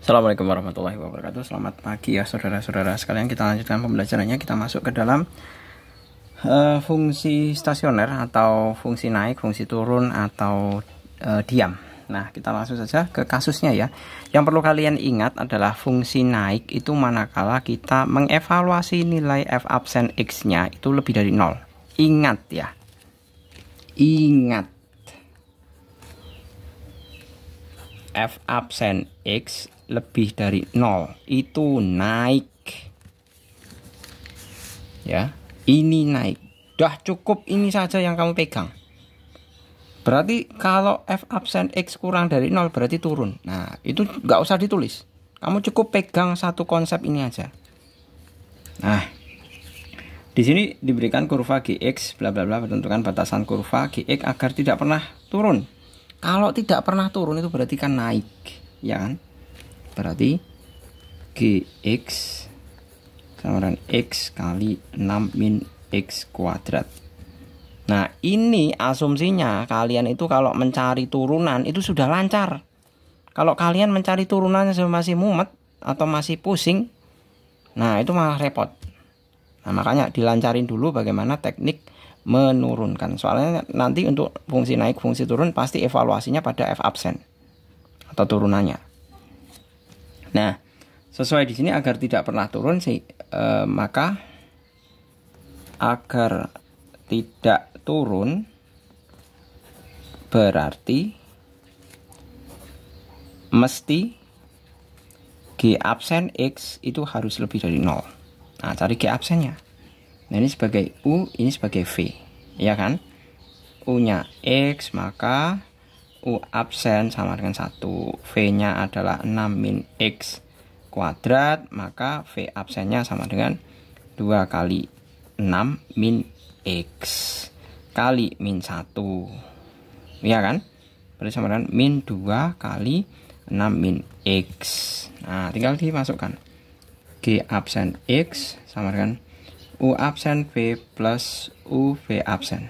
Assalamualaikum warahmatullahi wabarakatuh. Selamat pagi ya saudara-saudara sekalian. Kita lanjutkan pembelajarannya. Kita masuk ke dalam fungsi stasioner atau fungsi naik, fungsi turun atau diam. Nah, kita langsung saja ke kasusnya ya. Yang perlu kalian ingat adalah fungsi naik itu manakala kita mengevaluasi nilai f absen x-nya itu lebih dari 0. Ingat ya. Ingat. F absen x lebih dari 0 itu naik ya, ini naik. Dah cukup ini saja yang kamu pegang. Berarti kalau f absen x kurang dari 0 berarti turun. Nah, itu nggak usah ditulis, kamu cukup pegang satu konsep ini aja. Nah, di sini diberikan kurva gx bla bla bla, bertentukan batasan kurva gx agar tidak pernah turun. Kalau tidak pernah turun itu berarti kan naik, ya kan? Berarti gx sama dengan x kali 6 min x kuadrat. Nah, ini asumsinya kalian itu kalau mencari turunan itu sudah lancar. Kalau kalian mencari turunan masih mumet atau masih pusing, nah itu malah repot. Nah, makanya dilancarin dulu bagaimana teknik menurunkan. Soalnya nanti untuk fungsi naik, fungsi turun pasti evaluasinya pada f absen atau turunannya. Nah, sesuai di sini agar tidak pernah turun sih, maka agar tidak turun berarti mesti g absen x itu harus lebih dari 0. Nah, cari g absennya. Nah, ini sebagai u, ini sebagai v, ya kan? U-nya x, maka u absen sama dengan 1. V-nya adalah 6 min x kuadrat, maka v absennya sama dengan 2 kali 6 min x kali min 1. Ya kan? Berarti sama dengan min 2 kali 6 min x. Nah, tinggal dimasukkan. G absen x sama dengan u absen v plus u v absen.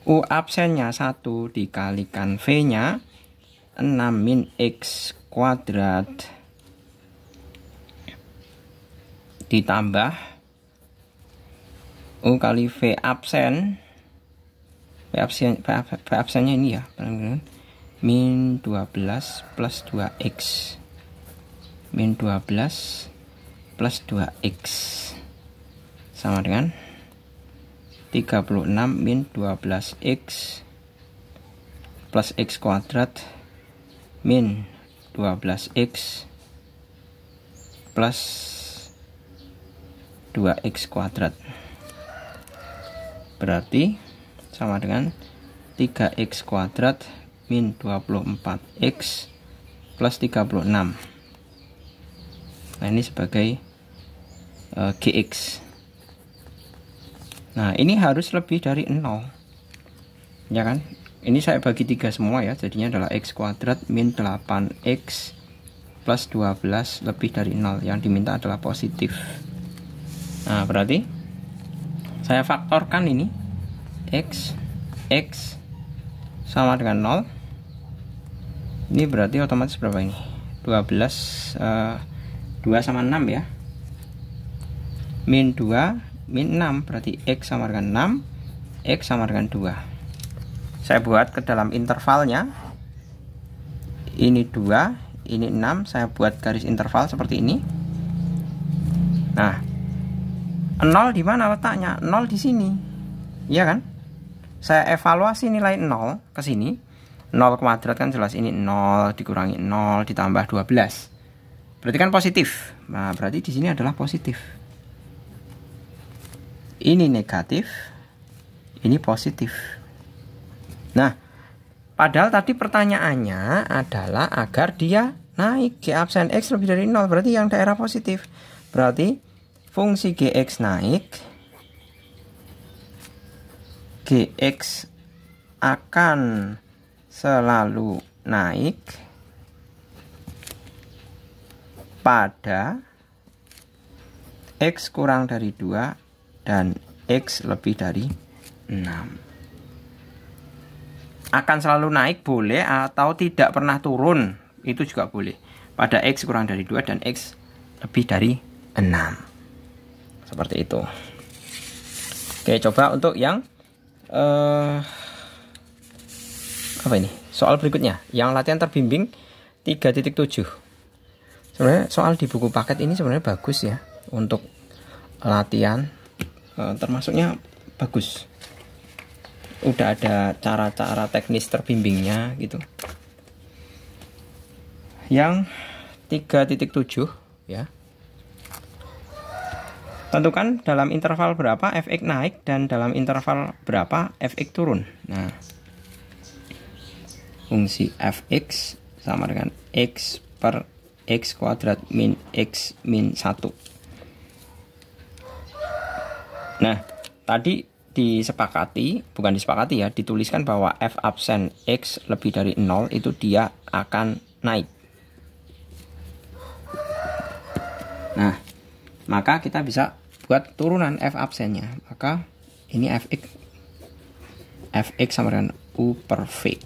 U absennya 1 dikalikan V-nya 6 min x kuadrat ditambah U kali V absen. V absennya ini ya, min 12 plus 2x. Min 12 plus 2x sama dengan 36 min 12x plus x kuadrat min 12x plus 2x kuadrat. Berarti sama dengan 3x kuadrat min 24x plus 36. Nah, ini sebagai gx. Nah, ini harus lebih dari 0, ya kan? Ini saya bagi 3 semua ya, jadinya adalah x kuadrat min 8x plus 12 lebih dari 0. Yang diminta adalah positif. Nah, berarti saya faktorkan ini x sama dengan 0. Ini berarti otomatis berapa ini? 12 2 sama 6 ya. Min 2 min 6 berarti x sama dengan 6, x sama dengan 2. Saya buat ke dalam intervalnya. Ini 2, ini 6, saya buat garis interval seperti ini. Nah, 0 di mana letaknya? 0 di sini. Iya kan? Saya evaluasi nilai 0 ke sini. 0 kuadrat kan jelas ini 0 dikurangi 0 ditambah 12. Berarti kan positif. Nah, berarti di sini adalah positif. Ini negatif, ini positif. Nah, padahal tadi pertanyaannya adalah agar dia naik, g absen x lebih dari 0, berarti yang daerah positif. Berarti fungsi gx naik, gx akan selalu naik pada x kurang dari 2 dan x lebih dari 6. Akan selalu naik boleh atau tidak pernah turun. itu juga boleh. Pada X kurang dari 2 dan X lebih dari 6. Seperti itu. Oke, coba untuk yang apa ini? Soal berikutnya, yang latihan terbimbing 3.7. Sebenarnya soal di buku paket ini sebenarnya bagus ya untuk latihan, termasuknya bagus. Udah ada cara-cara teknis terbimbingnya gitu. Yang 3.7 ya. Tentukan dalam interval berapa fx naik dan dalam interval berapa fx turun. Nah, fungsi fx sama dengan x per x kuadrat min x min 1. Nah, tadi bukan disepakati ya, dituliskan bahwa f absen x lebih dari 0 itu dia akan naik. Nah, maka kita bisa buat turunan f absennya. Maka ini fx sama dengan u per v,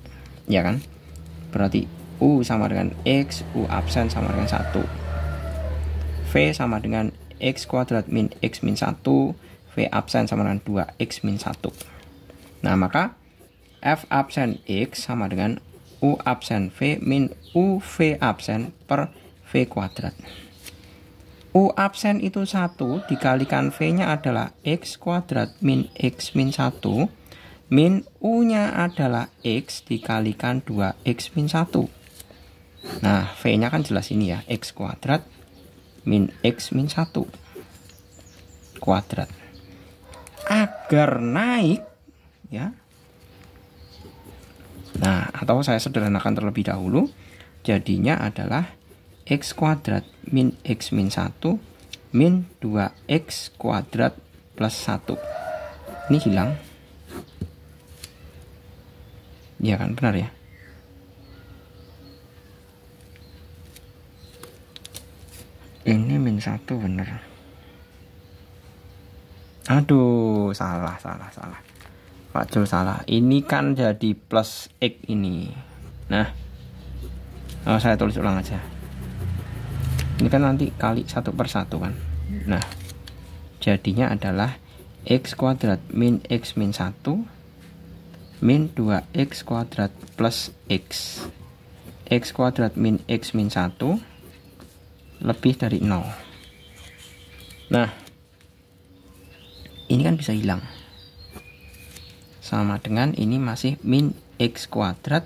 ya kan? Berarti u sama dengan x, u absen sama dengan 1. V sama dengan x kuadrat min x min 1, V absen sama dengan 2x min 1. Nah, maka F absen X sama dengan U absen V min U V absen per V kuadrat. U absen itu 1 dikalikan V-nya adalah X kuadrat min X min 1. Min U-nya adalah X dikalikan 2X min 1. Nah, V-nya kan jelas ini ya, X kuadrat min X min 1 kuadrat. Agar naik ya. Nah, atau saya sederhanakan terlebih dahulu, jadinya adalah x kuadrat min x min 1 min 2x kuadrat plus 1. Ini hilang. Ya kan, benar ya. Ini min 1 benar. Aduh, salah. Pak Jul salah. Ini kan jadi plus X ini. Nah, saya tulis ulang aja. Ini kan nanti kali 1/1 kan. Nah, jadinya adalah X kuadrat min X min 1 min 2X kuadrat plus X. X kuadrat min X min 1 lebih dari 0. Nah, ini kan bisa hilang. Sama dengan ini masih min x kuadrat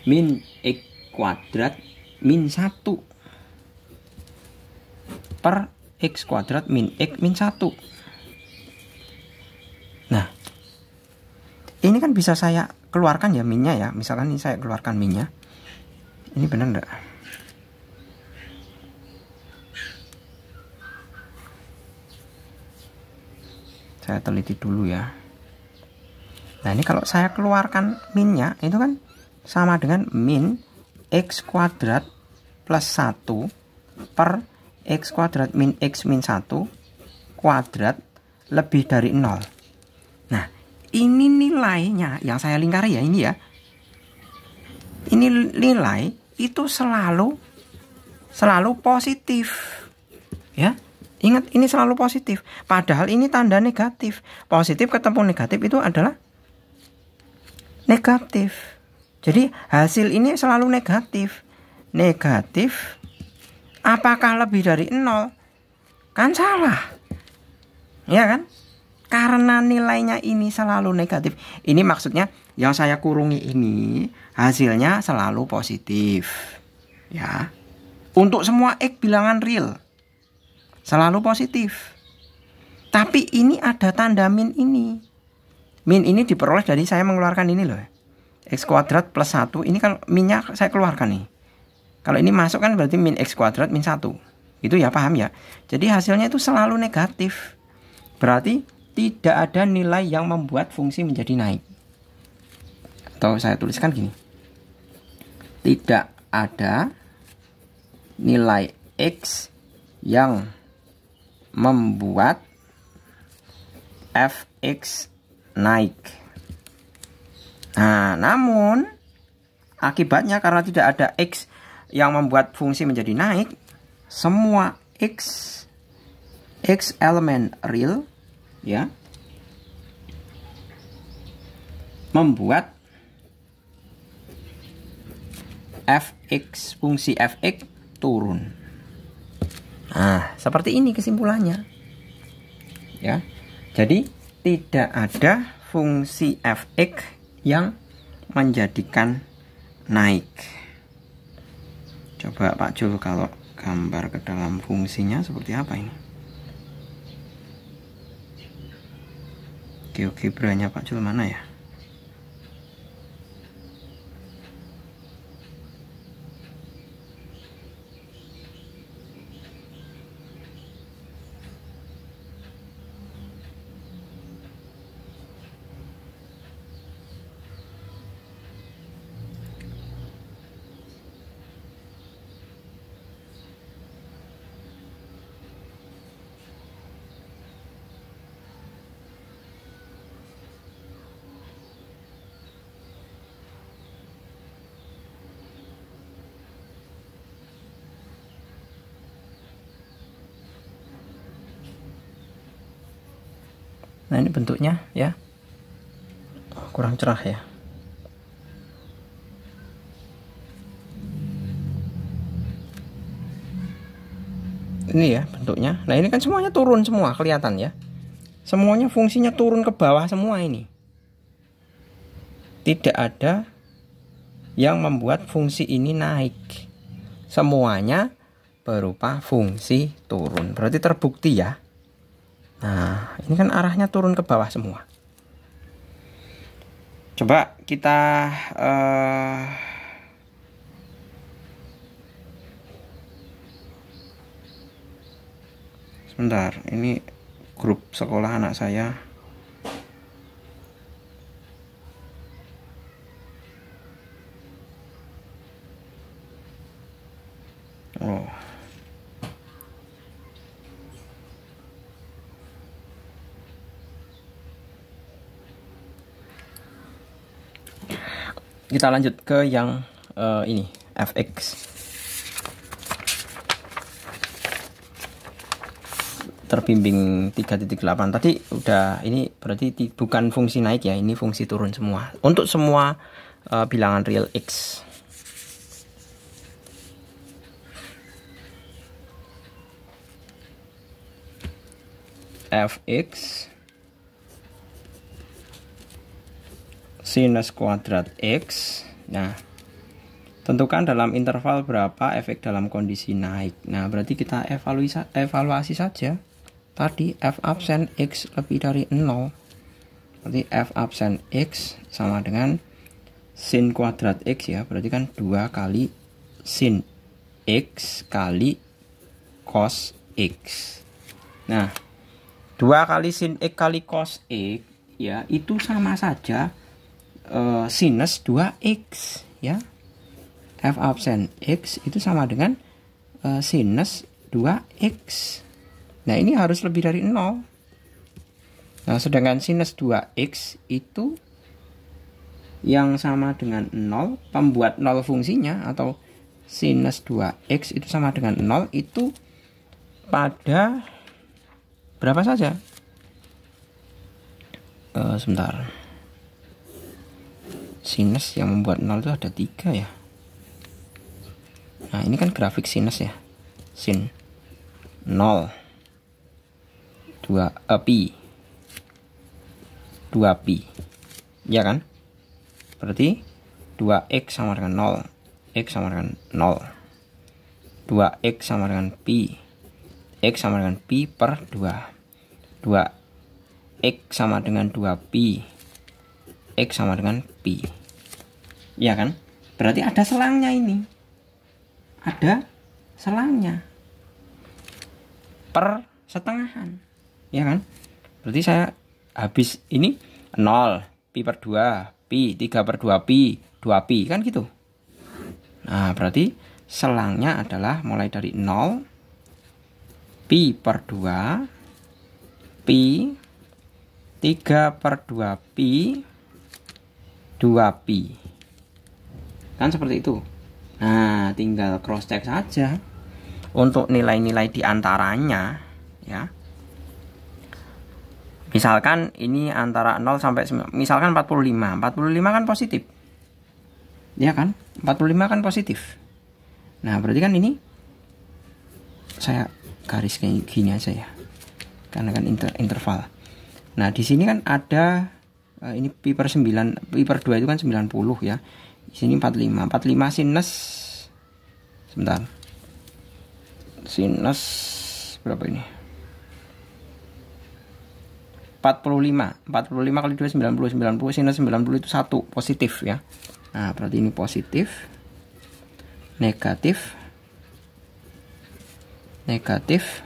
min 1 per x kuadrat min x min 1. Nah, ini kan bisa saya keluarkan ya minnya ya. Misalkan ini saya keluarkan minnya. Ini benar enggak? Saya teliti dulu ya. Nah, ini kalau saya keluarkan minnya itu kan sama dengan min x kuadrat plus 1 per x kuadrat min x min 1 kuadrat lebih dari 0. Nah, ini nilainya yang saya lingkari ya, ini ya. Ini nilai itu selalu positif. Ya. Ingat, ini selalu positif. Padahal ini tanda negatif. Positif ketemu negatif itu adalah negatif. Jadi hasil ini selalu negatif. Negatif. Apakah lebih dari 0? Kan salah. Ya kan? Karena nilainya ini selalu negatif. Ini maksudnya yang saya kurungi ini hasilnya selalu positif. Ya. Untuk semua X bilangan real selalu positif. Tapi ini ada tanda min ini. Min ini diperoleh dari saya mengeluarkan ini loh. X kuadrat plus 1. Ini kalau minnya saya keluarkan nih. Kalau ini masuk kan berarti min x kuadrat min 1. Itu ya, paham ya. Jadi hasilnya itu selalu negatif. Berarti tidak ada nilai yang membuat fungsi menjadi naik. Atau saya tuliskan gini. Tidak ada nilai x yang membuat fx naik. Nah, namun Akibatnya karena tidak ada X yang membuat fungsi menjadi naik, semua X elemen real ya membuat fungsi fx turun. Nah, seperti ini kesimpulannya. Ya. Jadi tidak ada fungsi fx yang menjadikan naik. Coba Pak Jul kalau gambar ke dalam fungsinya seperti apa ini? GeoGebra-nya Pak Jul mana ya? Nah, ini bentuknya ya. Kurang cerah ya. Ini ya bentuknya. Nah, ini kan semuanya turun semua, kelihatan ya. Semuanya fungsinya turun ke bawah semua ini. Tidak ada yang membuat fungsi ini naik. Semuanya berupa fungsi turun. Berarti terbukti ya. Nah, ini kan arahnya turun ke bawah semua. Coba kita sebentar, ini grup sekolah anak saya. Oh. Kita lanjut ke yang ini, fx. Terbimbing 3.8 tadi udah, ini berarti bukan fungsi naik ya, ini fungsi turun semua. Untuk semua bilangan real x. Fx sinus kuadrat x. Nah, tentukan dalam interval berapa efek dalam kondisi naik. Nah, berarti kita evaluasi saja. Tadi f absen x lebih dari 0. Berarti f absen x sama dengan sin kuadrat x ya. Berarti kan 2 kali sin x kali cos x. Nah, 2 kali sin x kali cos x ya, itu sama saja sinus 2x ya. F absen x itu sama dengan sinus 2x. Nah, ini harus lebih dari 0. Nah, sedangkan sinus 2x itu yang sama dengan 0, pembuat 0 fungsinya, atau sinus 2x itu sama dengan 0 itu pada berapa saja? Sebentar. Sinus yang membuat 0 itu ada 3 ya. Nah, ini kan grafik sinus ya. Sin 0 2 pi 2pi. Ya kan? Berarti 2x sama dengan 0. X sama dengan 0. 2x sama dengan pi. X sama dengan pi per 2. 2x sama dengan 2pi. X sama dengan pi. Ya kan? Berarti ada selangnya ini. Ada selangnya. Per setengahan. Ya kan? Berarti saya habis ini 0, pi per 2, pi, 3 per 2 pi, 2 pi. Kan gitu. Nah, berarti selangnya adalah mulai dari 0, pi per 2, pi, 3 per 2 pi, 2 pi. Kan seperti itu. Nah, tinggal cross check saja untuk nilai-nilai diantaranya ya. Misalkan ini antara 0 sampai 9, misalkan 45. 45 kan positif. Ya kan? 45 kan positif. Nah, berarti kan ini saya garis kayak gini aja ya. Karena kan interval. Nah, di sini kan ada ini pi per 9, pi per 2 itu kan 90 ya. Di sini 45. 45 sinus sebentar. Sinus berapa ini? 45. 45 kali 2 90. 90 sinus 90 itu 1 positif ya. Nah, berarti ini positif. Negatif. Negatif.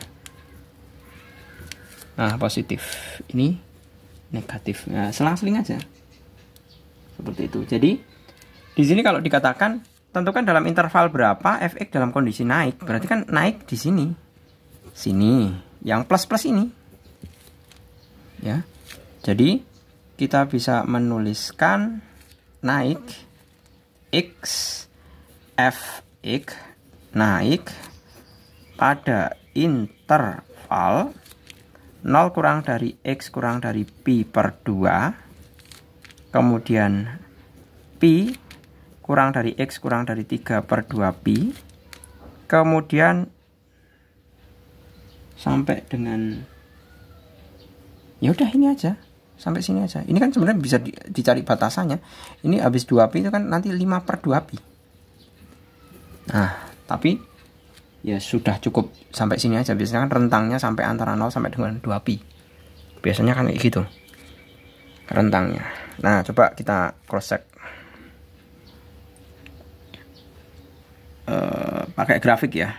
Nah, positif. Ini negatif. Nah, selang-seling aja. Seperti itu. Jadi, di sini kalau dikatakan tentukan dalam interval berapa fx dalam kondisi naik, berarti kan naik di sini. Sini, yang plus-plus ini. Ya. Jadi, kita bisa menuliskan naik x fx naik pada interval 0 kurang dari x kurang dari pi per 2, kemudian pi kurang dari x kurang dari 3 per 2 pi, kemudian sampai dengan ya udah ini aja, sampai sini aja. Ini kan sebenarnya bisa dicari batasannya. Ini habis 2 pi itu kan nanti 5 per 2 pi. Nah, tapi ya sudah cukup sampai sini aja. Biasanya kan rentangnya sampai antara 0 sampai dengan 2 pi. Biasanya kan kayak gitu rentangnya. Nah, coba kita cross check pakai grafik ya.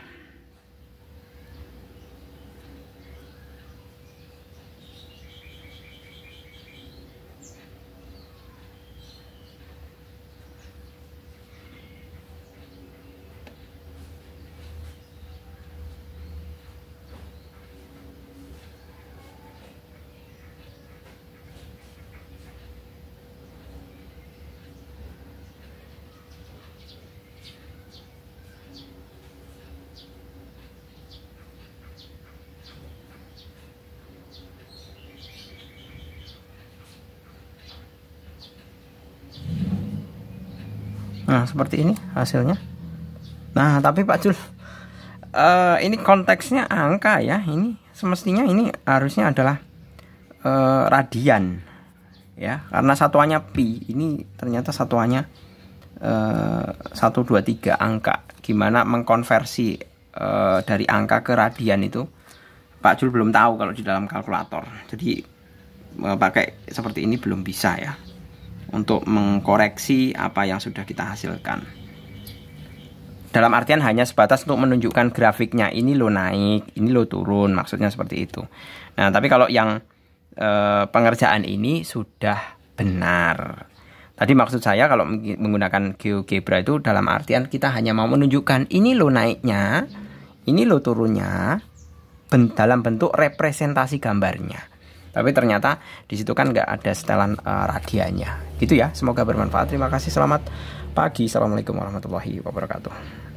Nah, seperti ini hasilnya. Nah, tapi Pak Jul, ini konteksnya angka ya. Ini semestinya ini harusnya adalah radian ya, karena satuannya pi. Ini ternyata satuannya 1, 2, 3 angka. Gimana mengkonversi dari angka ke radian itu Pak Jul belum tahu kalau di dalam kalkulator. Jadi pakai seperti ini belum bisa ya, untuk mengkoreksi apa yang sudah kita hasilkan. Dalam artian hanya sebatas untuk menunjukkan grafiknya, ini lo naik, ini lo turun, maksudnya seperti itu. Nah, tapi kalau yang pengerjaan ini sudah benar. Tadi maksud saya kalau menggunakan GeoGebra itu dalam artian kita hanya mau menunjukkan ini lo naiknya, ini lo turunnya, dalam bentuk representasi gambarnya. Tapi ternyata di situ kan nggak ada setelan radiannya. Gitu ya. Semoga bermanfaat. Terima kasih. Selamat pagi. Assalamualaikum warahmatullahi wabarakatuh.